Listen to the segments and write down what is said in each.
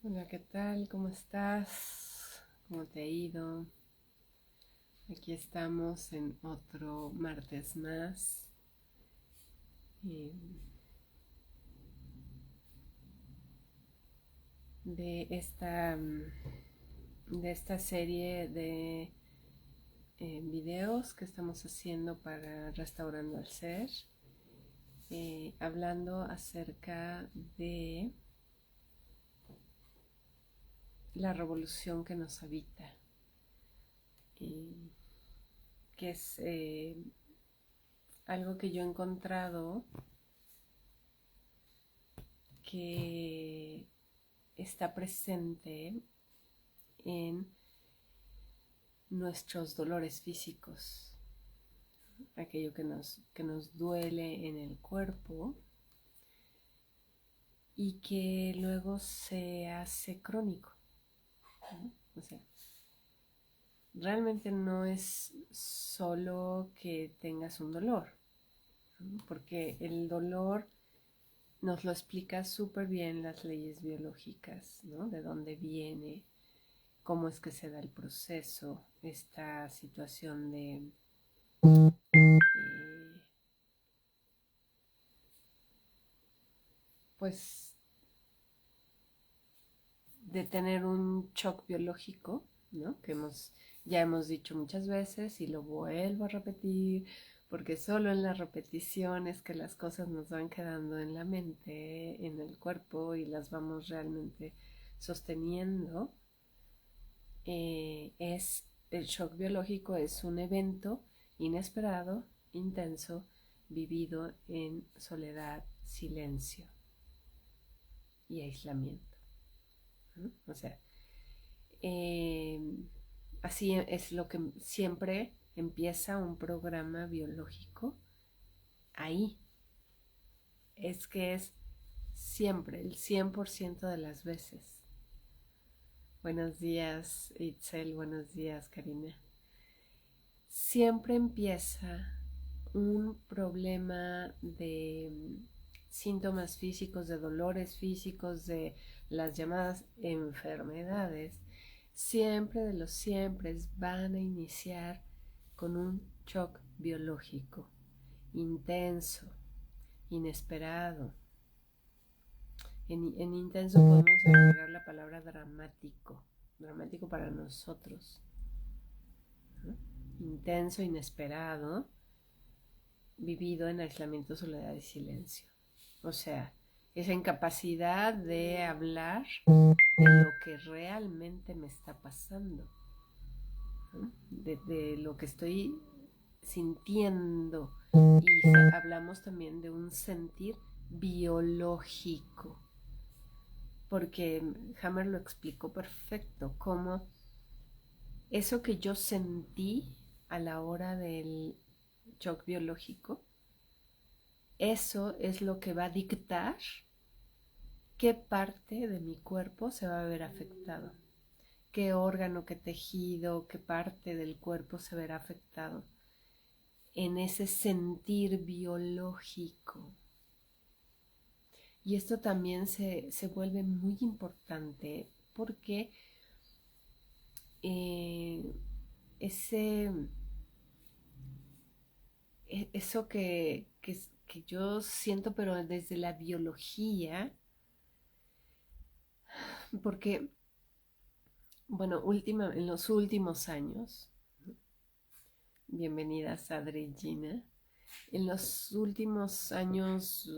Hola, ¿qué tal? ¿Cómo estás? ¿Cómo te ha ido? Aquí estamos en otro martes más eh, de esta serie de videos que estamos haciendo para Restaurando al Ser, hablando acerca de la revolución que nos habita, eh, que es algo que yo he encontrado que está presente en nuestros dolores físicos, aquello que nos duele en el cuerpo y que luego se hace crónico, ¿no? O sea, realmente no es solo que tengas un dolor, ¿no? Porque el dolor nos lo explica súper bien las leyes biológicas, ¿no? De dónde viene, cómo es que se da el proceso, esta situación de pues de tener un shock biológico, ¿no? Ya hemos dicho muchas veces y lo vuelvo a repetir, porque solo en la repetición es que las cosas nos van quedando en la mente, en el cuerpo y las vamos realmente sosteniendo. El shock biológico es un evento inesperado, intenso, vivido en soledad, silencio y aislamiento, ¿no? O sea, Eh, así es lo que siempre empieza un programa biológico ahí. Es que es siempre, el 100% de las veces. Buenos días, Itzel, buenos días, Karina. Siempre empieza un problema de síntomas físicos, de dolores físicos, de las llamadas enfermedades, siempre de los siempre van a iniciar con un shock biológico intenso, inesperado. En intenso podemos agregar la palabra dramático, dramático para nosotros, ¿no? Intenso, inesperado, vivido en aislamiento, soledad y silencio. O sea, esa incapacidad de hablar de lo que realmente me está pasando, ¿no? De lo que estoy sintiendo. Y hablamos también de un sentir biológico, porque Hammer lo explicó perfecto, cómo eso que yo sentí a la hora del shock biológico, eso es lo que va a dictar qué parte de mi cuerpo se va a ver afectado, qué órgano, qué tejido, qué parte del cuerpo se verá afectado en ese sentir biológico. Y esto también se vuelve muy importante porque eh, ese, eso que yo siento, pero desde la biología, porque, bueno, en los últimos años, bienvenida Sadri Gina, en los últimos años,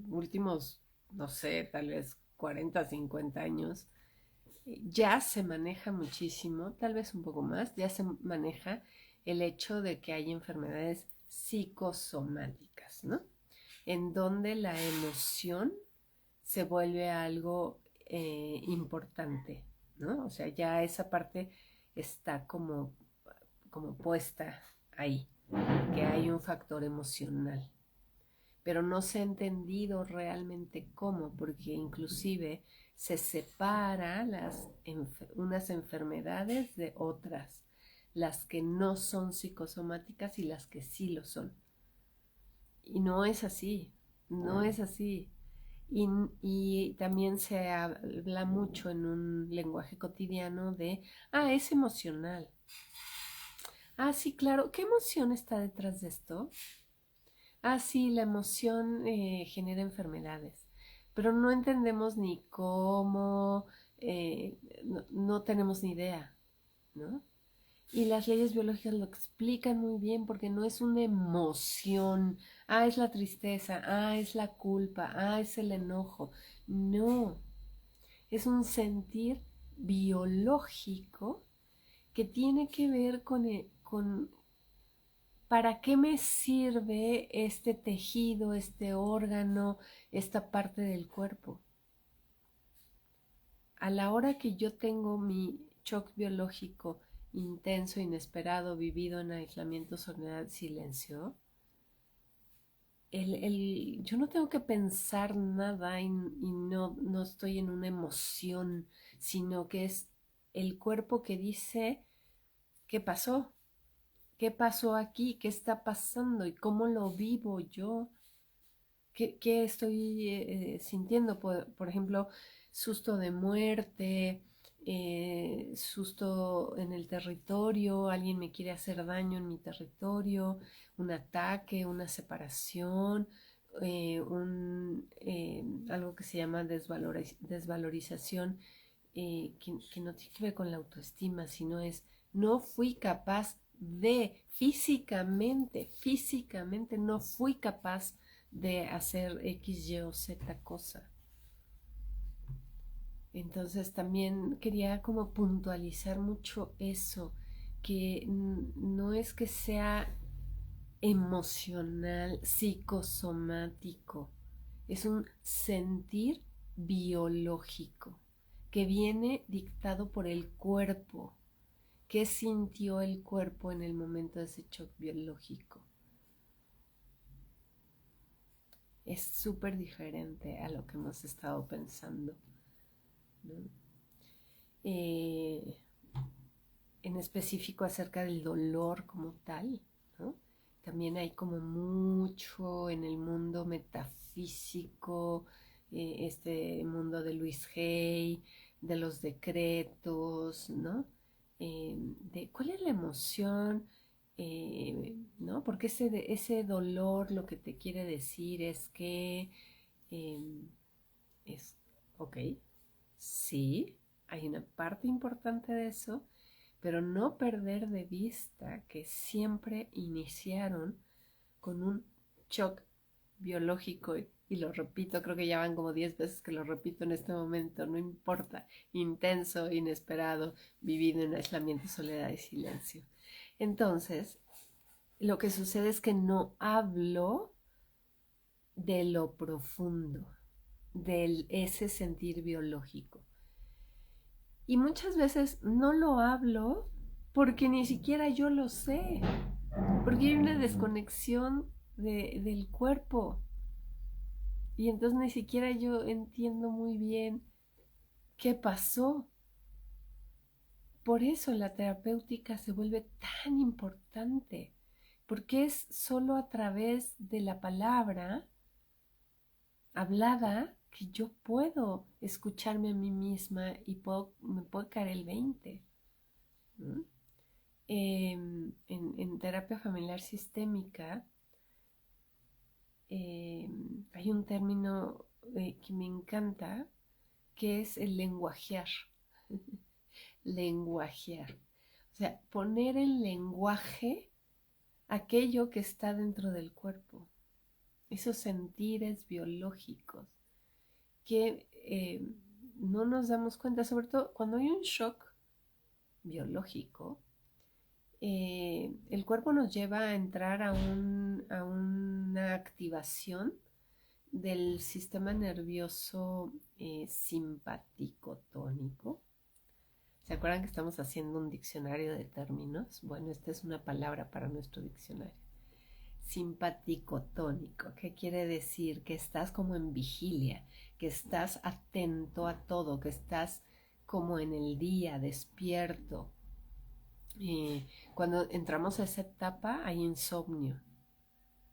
últimos, no sé, tal vez 40, 50 años, ya se maneja muchísimo, tal vez un poco más, ya se maneja el hecho de que hay enfermedades psicosomáticas, ¿no? En donde la emoción se vuelve algo importante, ¿no? O sea, ya esa parte está como puesta ahí, que hay un factor emocional. Pero no se ha entendido realmente cómo, porque inclusive se separa unas enfermedades de otras, las que no son psicosomáticas y las que sí lo son. Y no es así, no es así. Y también se habla mucho en un lenguaje cotidiano de, es emocional. Sí, claro, ¿qué emoción está detrás de esto? Sí, la emoción genera enfermedades, pero no entendemos ni cómo, no tenemos ni idea, ¿no? Y las leyes biológicas lo explican muy bien porque no es una emoción, es la tristeza, es la culpa, es el enojo. No, es un sentir biológico que tiene que ver con ¿para qué me sirve este tejido, este órgano, esta parte del cuerpo? A la hora que yo tengo mi shock biológico intenso, inesperado, vivido en aislamiento, soledad, silencio, yo no tengo que pensar nada y no estoy en una emoción, sino que es el cuerpo que dice, ¿qué pasó? ¿Qué pasó aquí? ¿Qué está pasando? ¿Y cómo lo vivo yo? ¿Qué estoy sintiendo? Por ejemplo, susto de muerte, susto en el territorio, alguien me quiere hacer daño en mi territorio, un ataque, una separación, algo que se llama desvalorización, que no tiene que ver con la autoestima, sino es no fui capaz de físicamente no fui capaz de hacer X, Y o Z cosa. Entonces también quería como puntualizar mucho eso, que no es que sea emocional, psicosomático, es un sentir biológico que viene dictado por el cuerpo. ¿Qué sintió el cuerpo en el momento de ese shock biológico? Es súper diferente a lo que hemos estado pensando, ¿no? Eh, en específico acerca del dolor como tal, ¿no? También hay como mucho en el mundo metafísico, este mundo de Luis Hay, de los decretos, ¿no? De cuál es la emoción, ¿no? Porque ese dolor lo que te quiere decir es que eh, es, ok, sí, hay una parte importante de eso, pero no perder de vista que siempre iniciaron con un shock biológico, y lo repito, creo que ya van como 10 veces que lo repito en este momento, no importa, intenso, inesperado, vivido en aislamiento, soledad y silencio. Entonces, lo que sucede es que no hablo de lo profundo, de ese sentir biológico. Y muchas veces no lo hablo porque ni siquiera yo lo sé, porque hay una desconexión del cuerpo. Y entonces ni siquiera yo entiendo muy bien qué pasó. Por eso la terapéutica se vuelve tan importante, porque es solo a través de la palabra hablada que yo puedo escucharme a mí misma y me puede caer el 20. ¿Mm? En terapia familiar sistémica hay un término que me encanta, que es el lenguajear. Lenguajear. O sea, poner en lenguaje aquello que está dentro del cuerpo, esos sentires biológicos que no nos damos cuenta, sobre todo cuando hay un shock biológico. El cuerpo nos lleva a entrar a una activación del sistema nervioso simpático tónico. ¿Se acuerdan que estamos haciendo un diccionario de términos? Bueno, esta es una palabra para nuestro diccionario. Simpático tónico, ¿qué quiere decir? Que estás como en vigilia, que estás atento a todo, que estás como en el día, despierto. Cuando entramos a esa etapa hay insomnio.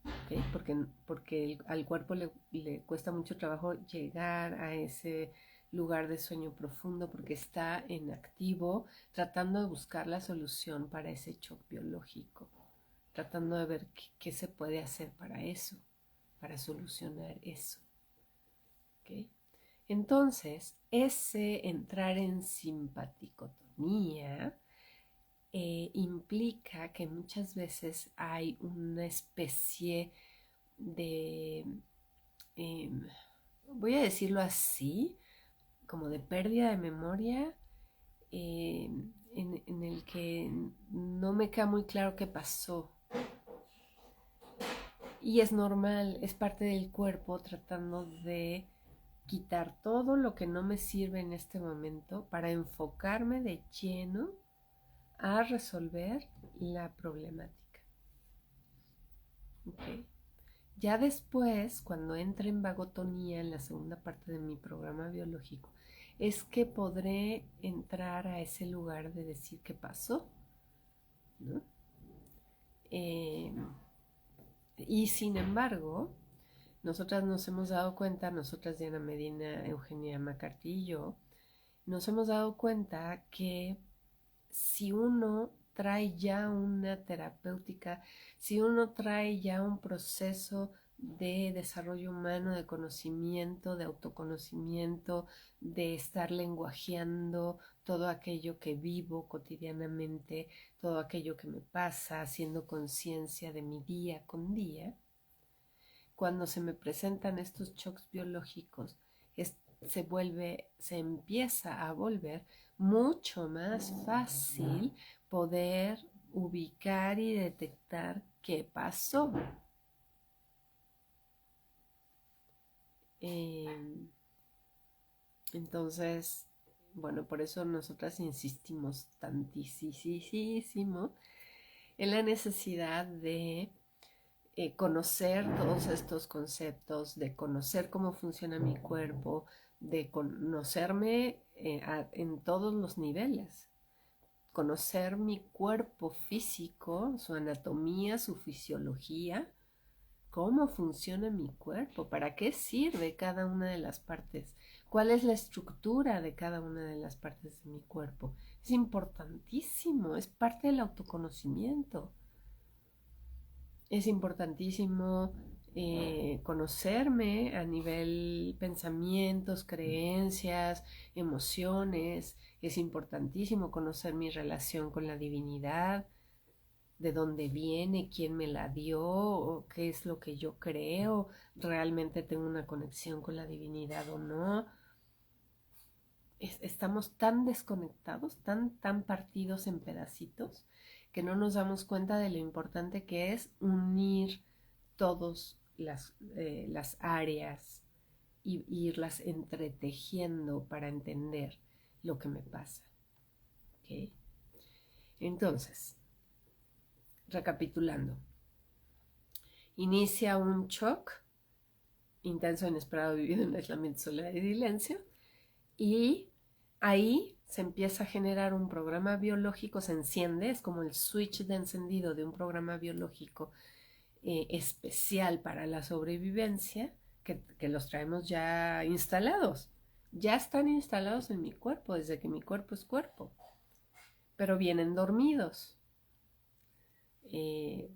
¿ok? Porque al cuerpo le cuesta mucho trabajo llegar a ese lugar de sueño profundo porque está en activo tratando de buscar la solución para ese shock biológico, tratando de ver qué se puede hacer para eso, para solucionar eso. ¿Ok? Entonces, ese entrar en simpaticotonía implica que muchas veces hay una especie de, eh, voy a decirlo así, como de pérdida de memoria, en el que no me queda muy claro qué pasó. Y es normal, es parte del cuerpo tratando de quitar todo lo que no me sirve en este momento para enfocarme de lleno a resolver la problemática. ¿Okay? Ya después, cuando entre en vagotonía en la segunda parte de mi programa biológico, es que podré entrar a ese lugar de decir qué pasó, ¿no? Eh, y sin embargo, nosotras nos hemos dado cuenta, nosotras Diana Medina, Eugenia McCarthy y yo, nos hemos dado cuenta que si uno trae ya una terapéutica, si uno trae ya un proceso de desarrollo humano, de conocimiento, de autoconocimiento, de estar lenguajeando todo aquello que vivo cotidianamente, todo aquello que me pasa, haciendo conciencia de mi día con día, cuando se me presentan estos shocks biológicos, se empieza a volver mucho más fácil poder ubicar y detectar qué pasó. Eh, entonces, bueno, por eso nosotras insistimos tantísimo en la necesidad de conocer todos estos conceptos, de conocer cómo funciona mi cuerpo, de conocerme en todos los niveles, conocer mi cuerpo físico, su anatomía, su fisiología, cómo funciona mi cuerpo, para qué sirve cada una de las partes, cuál es la estructura de cada una de las partes de mi cuerpo. Es importantísimo, es parte del autoconocimiento. Es importantísimo conocerme a nivel pensamientos, creencias, emociones. Es importantísimo conocer mi relación con la divinidad, de dónde viene, quién me la dio, o qué es lo que yo creo, realmente tengo una conexión con la divinidad o no. Estamos tan desconectados, tan partidos en pedacitos, que no nos damos cuenta de lo importante que es unir todas las áreas y irlas entretejiendo para entender lo que me pasa. ¿Okay? Entonces, recapitulando, inicia un shock intenso, inesperado, vivido en aislamiento, soledad y silencio, y ahí se empieza a generar un programa biológico, se enciende, es como el switch de encendido de un programa biológico especial para la sobrevivencia, que los traemos ya instalados. Ya están instalados en mi cuerpo desde que mi cuerpo es cuerpo, pero vienen dormidos. Eh,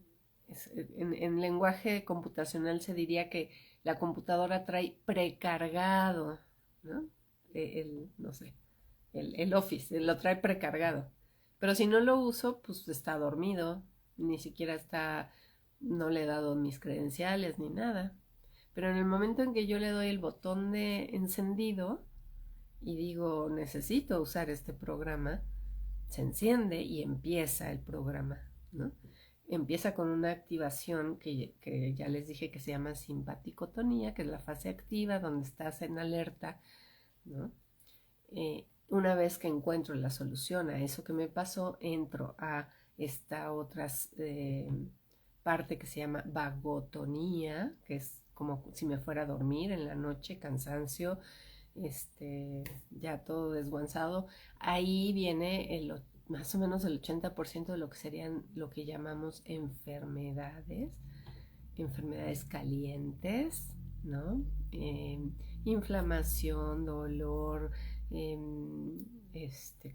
en lenguaje computacional se diría que la computadora trae precargado, ¿no? No sé, el Office, lo trae precargado. Pero si no lo uso, pues está dormido, ni siquiera está, no le he dado mis credenciales ni nada. Pero en el momento en que yo le doy el botón de encendido y digo, necesito usar este programa, se enciende y empieza el programa, ¿no? Empieza con una activación que ya les dije que se llama simpaticotonía, que es la fase activa donde estás en alerta, ¿no? Una vez que encuentro la solución a eso que me pasó, entro a esta otra parte que se llama vagotonía, que es como si me fuera a dormir en la noche, cansancio, ya todo desguanzado. Ahí viene más o menos el 80% de lo que serían lo que llamamos enfermedades, enfermedades calientes, ¿no? Inflamación, dolor,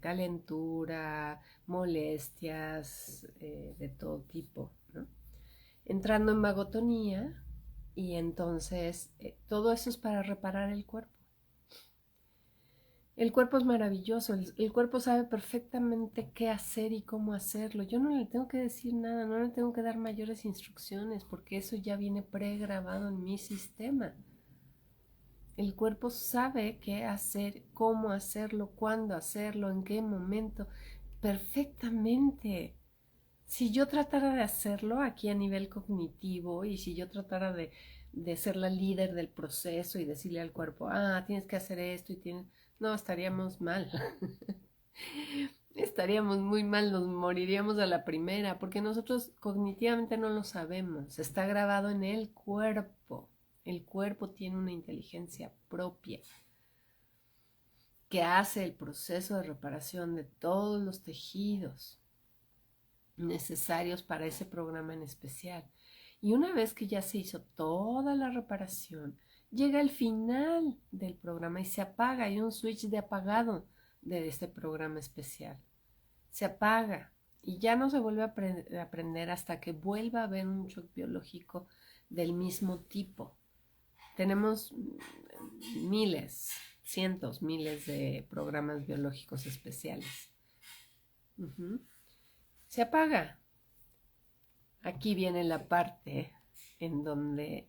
calentura, molestias de todo tipo, ¿no? Entrando en vagotonía y entonces todo eso es para reparar el cuerpo. El cuerpo es maravilloso, el cuerpo sabe perfectamente qué hacer y cómo hacerlo. Yo no le tengo que decir nada, no le tengo que dar mayores instrucciones porque eso ya viene pregrabado en mi sistema. El cuerpo sabe qué hacer, cómo hacerlo, cuándo hacerlo, en qué momento, perfectamente. Si yo tratara de hacerlo aquí a nivel cognitivo y si yo tratara de ser la líder del proceso y decirle al cuerpo, tienes que hacer esto y tienes... No, estaríamos mal. Estaríamos muy mal, nos moriríamos a la primera, porque nosotros cognitivamente no lo sabemos. Está grabado en el cuerpo. El cuerpo tiene una inteligencia propia que hace el proceso de reparación de todos los tejidos necesarios para ese programa en especial. Y una vez que ya se hizo toda la reparación, llega el final del programa y se apaga. Hay un switch de apagado de este programa especial. Se apaga y ya no se vuelve a aprender hasta que vuelva a haber un shock biológico del mismo tipo. Tenemos miles, cientos, miles de programas biológicos especiales. Se apaga. Aquí viene la parte en donde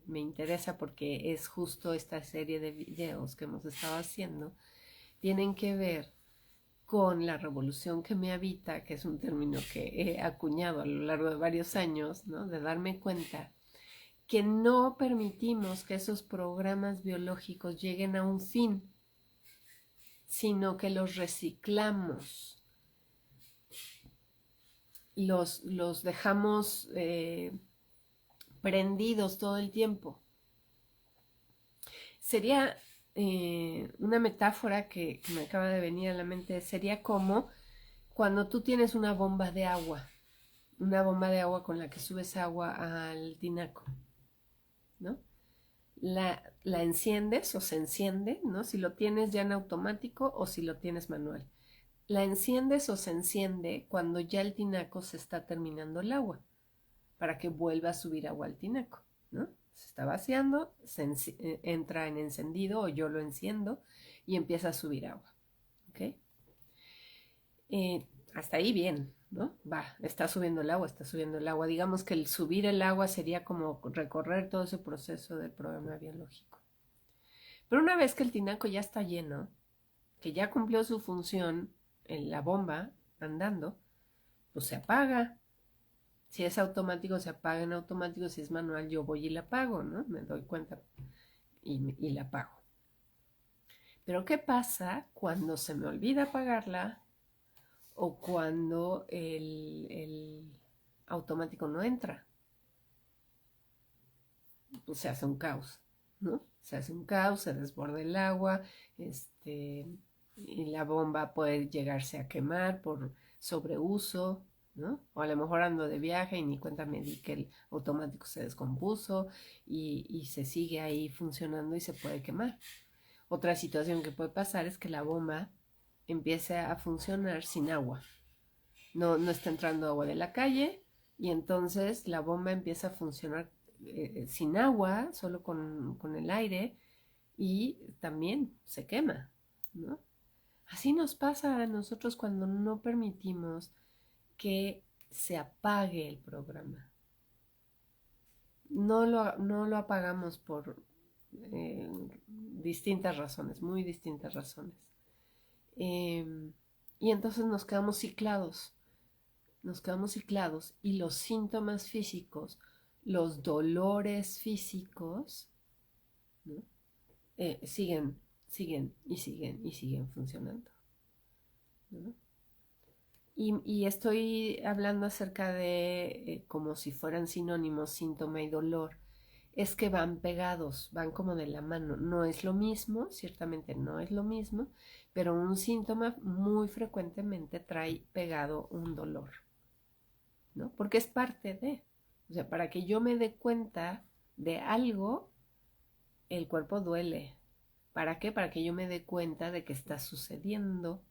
me interesa porque es justo esta serie de videos que hemos estado haciendo. Tienen que ver con la revolución que me habita, que es un término que he acuñado a lo largo de varios años, ¿no? De darme cuenta que no permitimos que esos programas biológicos lleguen a un fin, sino que los reciclamos, los dejamos prendidos todo el tiempo. Sería una metáfora que me acaba de venir a la mente, sería como cuando tú tienes una bomba de agua con la que subes agua al tinaco, ¿no? La enciendes o se enciende, ¿no? Si lo tienes ya en automático o si lo tienes manual. La enciendes o se enciende cuando ya el tinaco se está terminando el agua, para que vuelva a subir agua al tinaco, ¿no? Se está vaciando, entra en encendido o yo lo enciendo y empieza a subir agua, ¿ok? Hasta ahí bien, ¿no? Está subiendo el agua, está subiendo el agua. Digamos que el subir el agua sería como recorrer todo ese proceso del programa biológico. Pero una vez que el tinaco ya está lleno, que ya cumplió su función en la bomba andando, pues se apaga. Si es automático, se apaga en automático. Si es manual, yo voy y la apago, ¿no? Me doy cuenta y la apago. Pero ¿qué pasa cuando se me olvida apagarla o cuando el automático no entra? Pues se hace un caos, ¿no? Se hace un caos, se desborda el agua, y la bomba puede llegarse a quemar por sobreuso, ¿no? O a lo mejor ando de viaje y ni cuenta me di que el automático se descompuso y se sigue ahí funcionando y se puede quemar. Otra situación que puede pasar es que la bomba empiece a funcionar sin agua. No está entrando agua de la calle y entonces la bomba empieza a funcionar sin agua, solo con el aire y también se quema, ¿no? Así nos pasa a nosotros cuando no permitimos que se apague el programa. No lo apagamos por distintas razones, muy distintas razones. Y entonces nos quedamos ciclados y los síntomas físicos, los dolores físicos, ¿no? Siguen funcionando, ¿no? Y estoy hablando acerca de como si fueran sinónimos, síntoma y dolor. Es que van pegados, van como de la mano. No es lo mismo, ciertamente no es lo mismo, pero un síntoma muy frecuentemente trae pegado un dolor, ¿no? Porque es parte de. O sea, para que yo me dé cuenta de algo, el cuerpo duele. ¿Para qué? Para que yo me dé cuenta de que está sucediendo,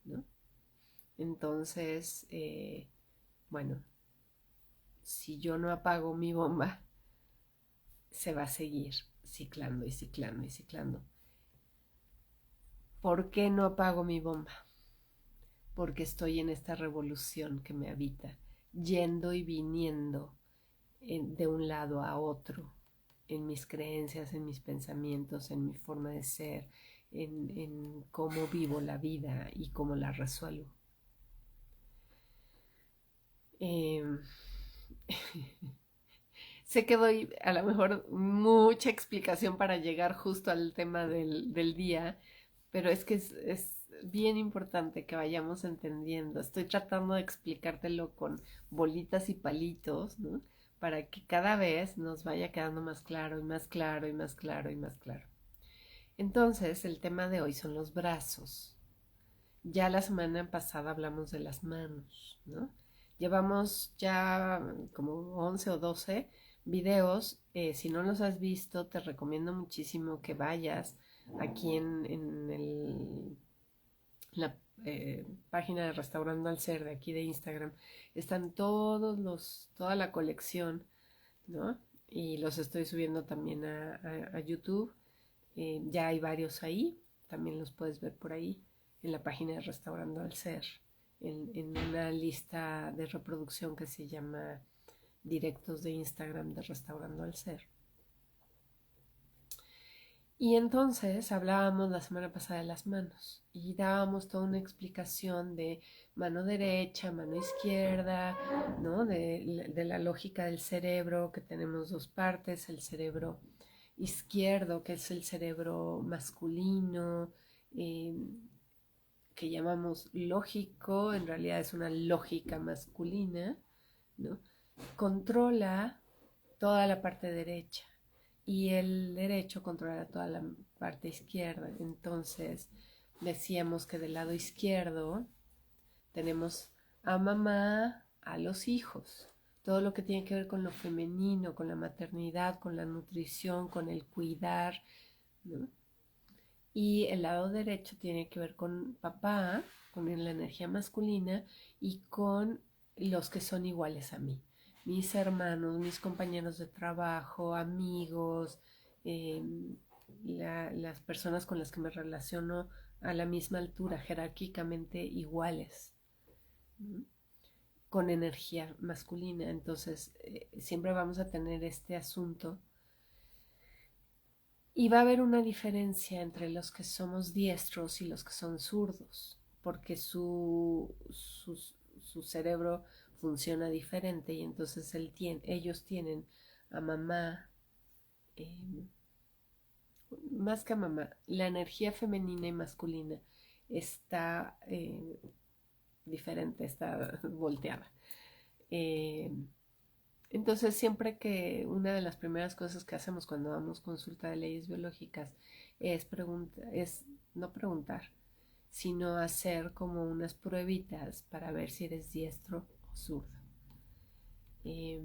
¿no? Entonces, bueno, si yo no apago mi bomba, se va a seguir ciclando y ciclando y ciclando. ¿Por qué no apago mi bomba? Porque estoy en esta revolución que me habita, yendo y viniendo de un lado a otro, en mis creencias, en mis pensamientos, en mi forma de ser, en cómo vivo la vida y cómo la resuelvo. Eh, sé que doy a lo mejor mucha explicación para llegar justo al tema del día, pero es que es bien importante que vayamos entendiendo. Estoy tratando de explicártelo con bolitas y palitos, ¿no? Para que cada vez nos vaya quedando más claro y más claro y más claro y más claro. Entonces, el tema de hoy son los brazos. Ya la semana pasada hablamos de las manos, ¿no? Llevamos ya como 11 o 12 videos. Si no los has visto, te recomiendo muchísimo que vayas aquí la página de Restaurando al Ser de aquí de Instagram. Están toda la colección, ¿no? Y los estoy subiendo también a YouTube. Ya hay varios ahí, también los puedes ver por ahí en la página de Restaurando al Ser, en una lista de reproducción que se llama Directos de Instagram de Restaurando al Ser. Y entonces hablábamos la semana pasada de las manos y dábamos toda una explicación de mano derecha, mano izquierda, ¿no? De la lógica del cerebro, que tenemos dos partes, el cerebro izquierdo, que es el cerebro masculino, eh, que llamamos lógico, en realidad es una lógica masculina, ¿no? Controla toda la parte derecha y el derecho controla toda la parte izquierda. Entonces decíamos que del lado izquierdo tenemos a mamá, a los hijos, todo lo que tiene que ver con lo femenino, con la maternidad, con la nutrición, con el cuidar, ¿no? Y el lado derecho tiene que ver con papá, con la energía masculina y con los que son iguales a mí. Mis hermanos, mis compañeros de trabajo, amigos, eh, las personas con las que me relaciono a la misma altura, jerárquicamente iguales, ¿no? Con energía masculina. Entonces, siempre vamos a tener este asunto y va a haber una diferencia entre los que somos diestros y los que son zurdos, porque su cerebro funciona diferente y entonces ellos tienen a mamá, eh, más que a mamá, la energía femenina y masculina está diferente, está volteada. Eh, Entonces, siempre que una de las primeras cosas que hacemos cuando damos consulta de leyes biológicas es no preguntar, sino hacer como unas pruebitas para ver si eres diestro o zurdo. Eh,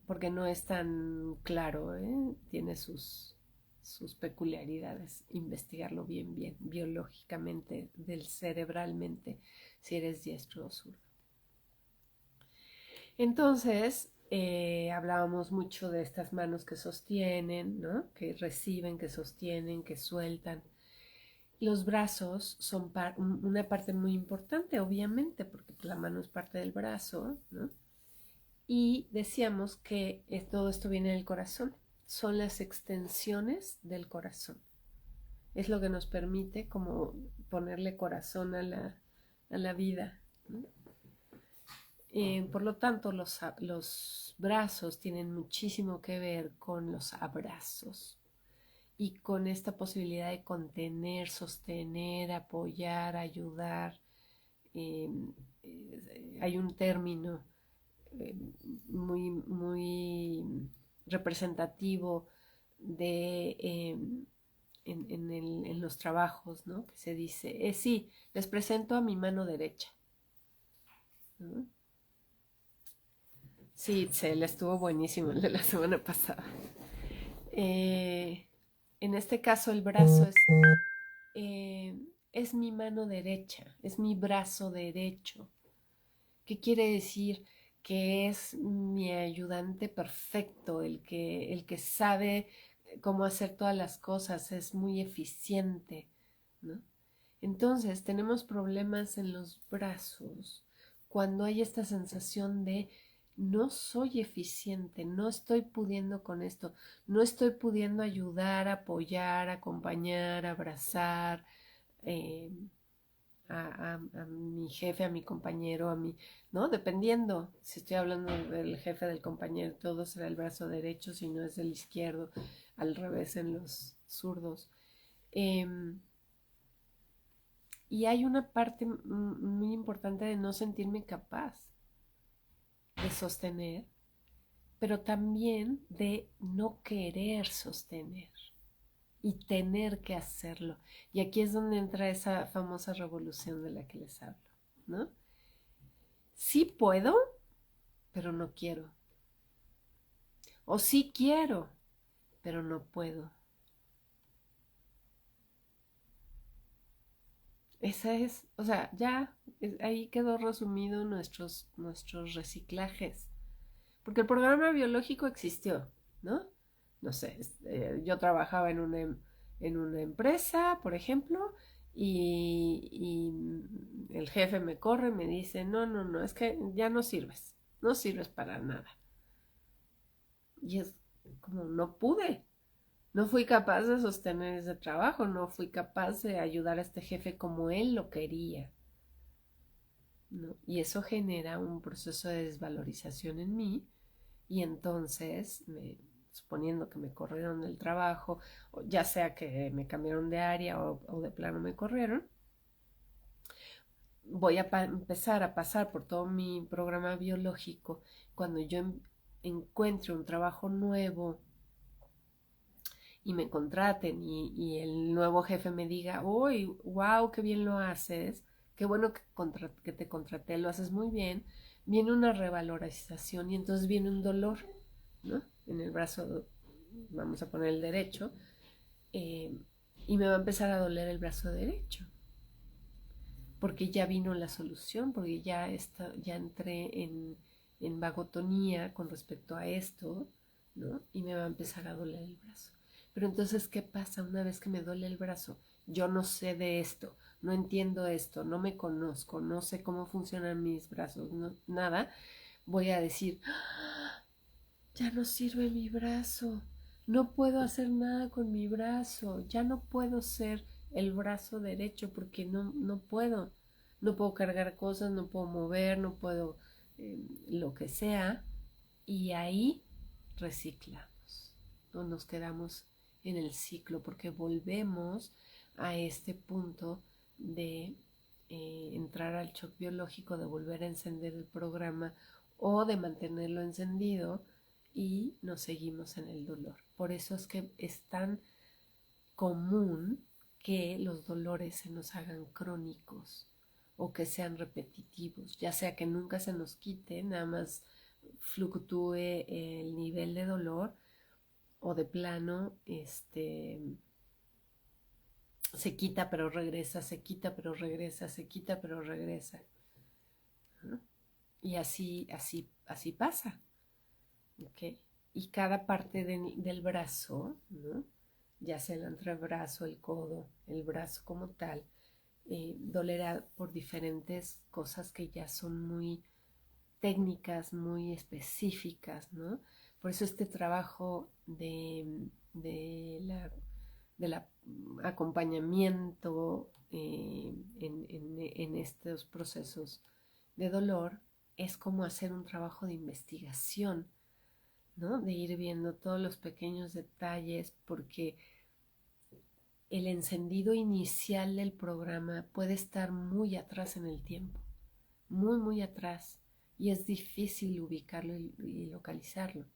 Porque no es tan claro, ¿eh? Tiene sus peculiaridades, investigarlo bien, biológicamente, cerebralmente, si eres diestro o zurdo. Entonces, hablábamos mucho de estas manos que sostienen, ¿no? Que reciben, que sostienen, que sueltan. Los brazos son una parte muy importante, obviamente, porque la mano es parte del brazo, ¿no? Y decíamos que todo esto viene del corazón. Son las extensiones del corazón. Es lo que nos permite como ponerle corazón a la vida, ¿no? Por lo tanto, los brazos tienen muchísimo que ver con los abrazos y con esta posibilidad de contener, sostener, apoyar, ayudar. Eh, Hay un término eh, muy representativo de en los trabajos, ¿no? Que se dice, sí, les presento a mi mano derecha, ¿no? Sí, Itzel, estuvo buenísimo el de la semana pasada. Eh, en este caso el brazo eh, es mi mano derecha, es mi brazo derecho. ¿Qué quiere decir? Que es mi ayudante perfecto, el que sabe cómo hacer todas las cosas, es muy eficiente, ¿no? Entonces tenemos problemas en los brazos cuando hay esta sensación de no soy eficiente, no estoy pudiendo con esto, no estoy pudiendo ayudar, apoyar, acompañar, abrazar, eh, a mi jefe, a mi compañero, a mi, ¿no? Dependiendo, si estoy hablando del jefe, del compañero, todo será el brazo derecho, si no es el izquierdo, al revés en los zurdos. Eh, y hay una parte muy importante de no sentirme capaz de sostener, pero también de no querer sostener y tener que hacerlo. Y aquí es donde entra esa famosa revolución de la que les hablo, ¿no? Sí puedo, pero no quiero. O sí quiero, pero no puedo. Esa es, o sea, ya ahí quedó resumido nuestros reciclajes. Porque el programa biológico existió, ¿no? No sé, yo trabajaba en una empresa, por ejemplo, y el jefe me corre y me dice, no, no, no, es que ya no sirves, no sirves para nada. Y es como, no pude, no fui capaz de sostener ese trabajo, no fui capaz de ayudar a este jefe como él lo quería, ¿no? Y eso genera un proceso de desvalorización en mí y entonces, suponiendo que me corrieron del trabajo, o ya sea que me cambiaron de área o de plano me corrieron, voy a empezar a pasar por todo mi programa biológico. Cuando yo encuentre un trabajo nuevo y me contraten y el nuevo jefe me diga, uy, wow, qué bien lo haces, qué bueno que te contraté, lo haces muy bien, viene una revalorización y entonces viene un dolor, ¿no? En el brazo, vamos a poner el derecho, eh, y me va a empezar a doler el brazo derecho, porque ya vino la solución, porque ya entré en vagotonía con respecto a esto, ¿no? Y me va a empezar a doler el brazo. Pero entonces, ¿qué pasa una vez que me duele el brazo? Yo no sé de esto, no entiendo esto, no me conozco, no sé cómo funcionan mis brazos, nada. Voy a decir, ya no sirve mi brazo, no puedo hacer nada con mi brazo, ya no puedo ser el brazo derecho porque no puedo. No puedo cargar cosas, no puedo mover, no puedo lo que sea. Y ahí reciclamos, no nos quedamos en el ciclo porque volvemos a este punto de entrar al shock biológico, de volver a encender el programa o de mantenerlo encendido y nos seguimos en el dolor. Por eso es que es tan común que los dolores se nos hagan crónicos o que sean repetitivos, ya sea que nunca se nos quite, nada más fluctúe el nivel de dolor o de plano se quita pero regresa, se quita pero regresa, se quita pero regresa, ¿no? Y así pasa, ¿ok? Y cada parte del brazo, ¿no? Ya sea el antebrazo, el codo, el brazo como tal, dolerá por diferentes cosas que ya son muy técnicas, muy específicas, ¿no? Por eso este trabajo de la acompañamiento en estos procesos de dolor es como hacer un trabajo de investigación, ¿no? De ir viendo todos los pequeños detalles, porque el encendido inicial del programa puede estar muy atrás en el tiempo, muy, muy atrás, y es difícil ubicarlo y localizarlo,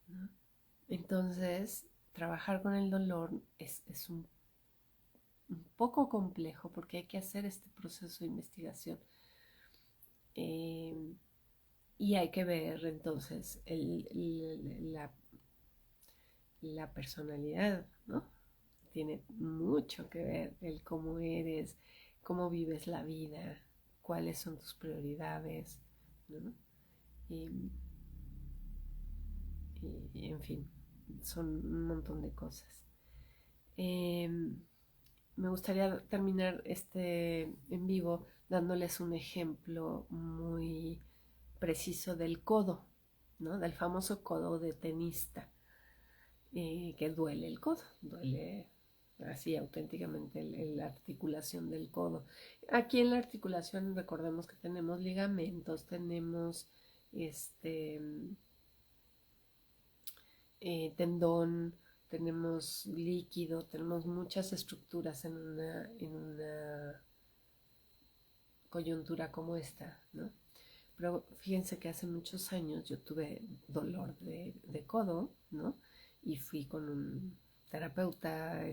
¿no? Entonces, trabajar con el dolor es un poco complejo porque hay que hacer este proceso de investigación. Eh, Y hay que ver entonces la personalidad, ¿no? Tiene mucho que ver el cómo eres, cómo vives la vida, cuáles son tus prioridades, ¿no? Y, y en fin, son un montón de cosas. Eh, Me gustaría terminar este en vivo dándoles un ejemplo muy preciso del codo, ¿no? Del famoso codo de tenista, que duele el codo, duele así auténticamente la articulación del codo. Aquí en la articulación recordemos que tenemos ligamentos, tenemos este tendón, tenemos líquido, tenemos muchas estructuras en una coyuntura como esta, ¿no? Pero fíjense que hace muchos años yo tuve dolor de codo, ¿no? Y fui con un terapeuta,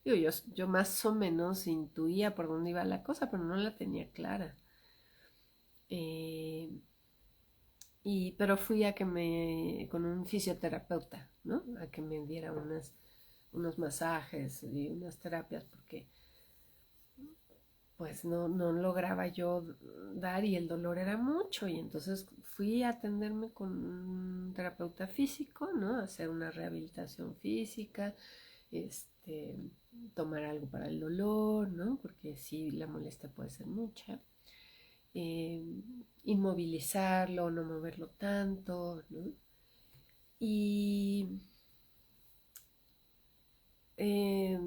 digo, yo más o menos intuía por dónde iba la cosa, pero no la tenía clara. Eh, pero fui con un fisioterapeuta, ¿no? A que me diera unos masajes y unas terapias, porque pues no lograba yo dar y el dolor era mucho. Y entonces fui a atenderme con un terapeuta físico, ¿no? A hacer una rehabilitación física, este, tomar algo para el dolor, ¿no? Porque sí, la molestia puede ser mucha. Eh, Inmovilizarlo, no moverlo tanto, ¿no? Y eh,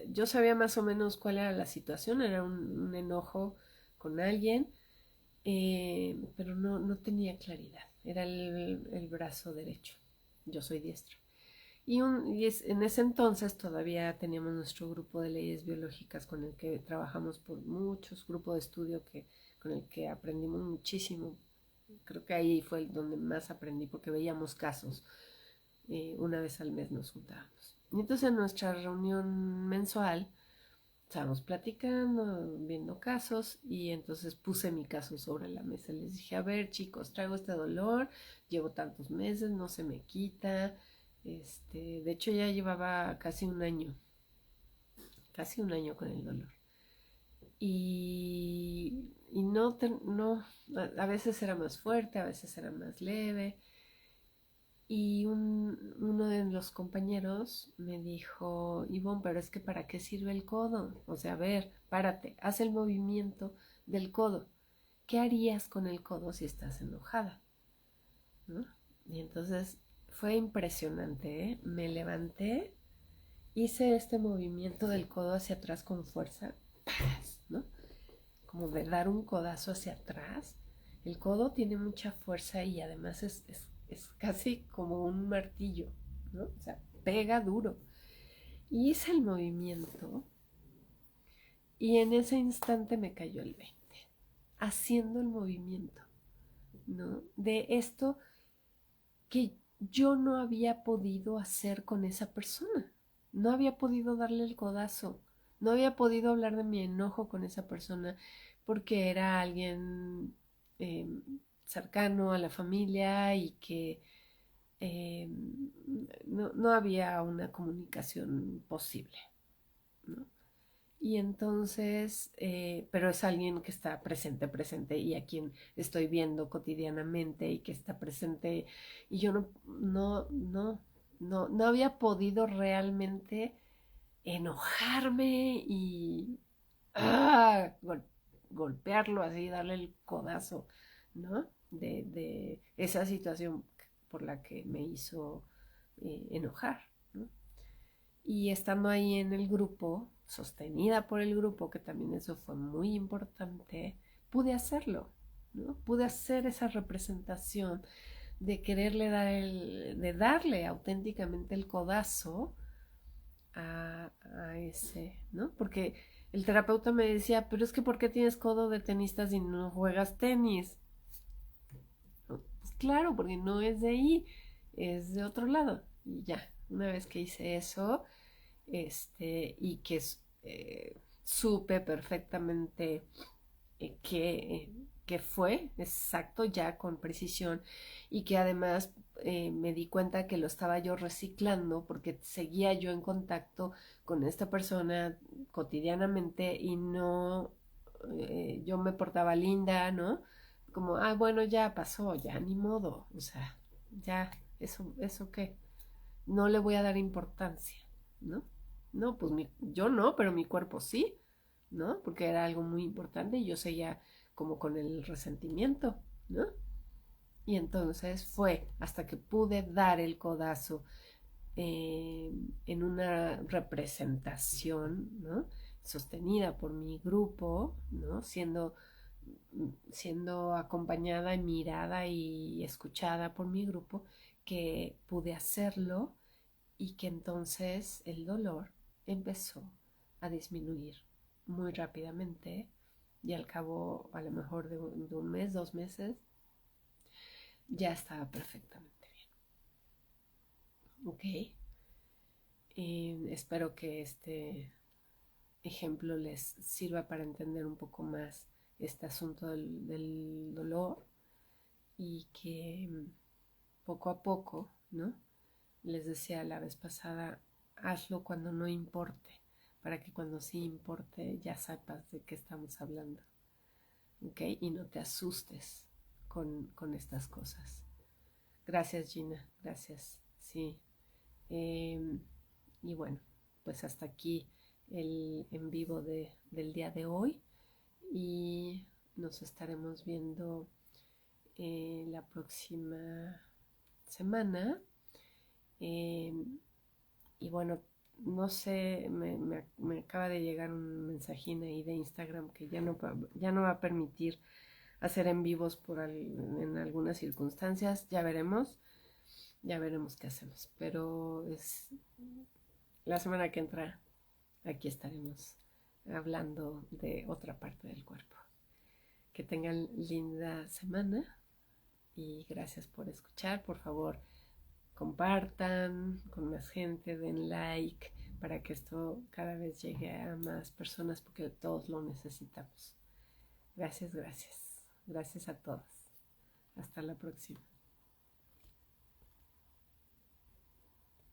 yo sabía más o menos cuál era la situación, era un enojo con alguien, pero no tenía claridad. Era el brazo derecho, yo soy diestro. En ese entonces todavía teníamos nuestro grupo de leyes biológicas con el que trabajamos por muchos grupos de estudio con el que aprendimos muchísimo. Creo que ahí fue donde más aprendí porque veíamos casos. Una vez al mes nos juntábamos. Y entonces en nuestra reunión mensual estábamos platicando, viendo casos y entonces puse mi caso sobre la mesa. Les dije, a ver chicos, traigo este dolor, llevo tantos meses, no se me quita. De hecho ya llevaba casi un año con el dolor. Y no, a veces era más fuerte, a veces era más leve. Y uno de los compañeros me dijo, Ivonne, pero es que ¿para qué sirve el codo? O sea, a ver, párate, haz el movimiento del codo. ¿Qué harías con el codo si estás enojada? ¿No? Y entonces fue impresionante, ¿eh? Me levanté, hice este movimiento del codo hacia atrás con fuerza, ¿no? Como de dar un codazo hacia atrás. El codo tiene mucha fuerza y además es casi como un martillo, ¿no? O sea, pega duro. Y hice el movimiento y en ese instante me cayó el 20, haciendo el movimiento, ¿no? De esto que yo no había podido hacer con esa persona. No había podido darle el codazo. No había podido hablar de mi enojo con esa persona porque era alguien eh, cercano a la familia y que eh, no había una comunicación posible, ¿no? Y entonces, pero es alguien que está presente y a quien estoy viendo cotidianamente y que está presente y yo no había podido realmente enojarme y golpearlo así, darle el codazo, ¿no? De esa situación por la que me hizo enojar, ¿no? Y estando ahí en el grupo, sostenida por el grupo, que también eso fue muy importante, pude hacerlo, ¿no? Pude hacer esa representación de quererle de darle auténticamente el codazo a ese, ¿no? Porque el terapeuta me decía, pero es que ¿por qué tienes codo de tenista si no juegas tenis? Pues claro, porque no es de ahí, es de otro lado. Y ya, una vez que hice eso, y que supe perfectamente qué fue exacto ya con precisión y que además me di cuenta que lo estaba yo reciclando porque seguía yo en contacto con esta persona cotidianamente y no, yo me portaba linda, ¿no? Como, ah, bueno, ya pasó, ya ni modo, o sea, ya, eso qué, no le voy a dar importancia, ¿no? No, pues yo no, pero mi cuerpo sí, ¿no? Porque era algo muy importante y yo seguía como con el resentimiento, ¿no? Y entonces fue hasta que pude dar el codazo en una representación, ¿no? Sostenida por mi grupo, ¿no? Siendo acompañada y mirada y escuchada por mi grupo, que pude hacerlo y que entonces el dolor empezó a disminuir muy rápidamente y al cabo a lo mejor de un mes, 2 meses, ya estaba perfectamente bien. ¿Ok? Espero que este ejemplo les sirva para entender un poco más este asunto del dolor y que poco a poco, ¿no? Les decía la vez pasada, hazlo cuando no importe, para que cuando sí importe ya sepas de qué estamos hablando, ¿ok? Y no te asustes con estas cosas. Gracias, Gina, gracias, sí. Eh, y bueno, pues hasta aquí el en vivo del día de hoy y nos estaremos viendo la próxima semana. Eh, y bueno, no sé, me acaba de llegar un mensajín ahí de Instagram que ya no va a permitir hacer en vivos en algunas circunstancias. Ya veremos qué hacemos. Pero es la semana que entra, aquí estaremos hablando de otra parte del cuerpo. Que tengan linda semana y gracias por escuchar. Por favor, compartan con más gente, den like para que esto cada vez llegue a más personas porque todos lo necesitamos. Gracias, gracias. Gracias a todos. Hasta la próxima.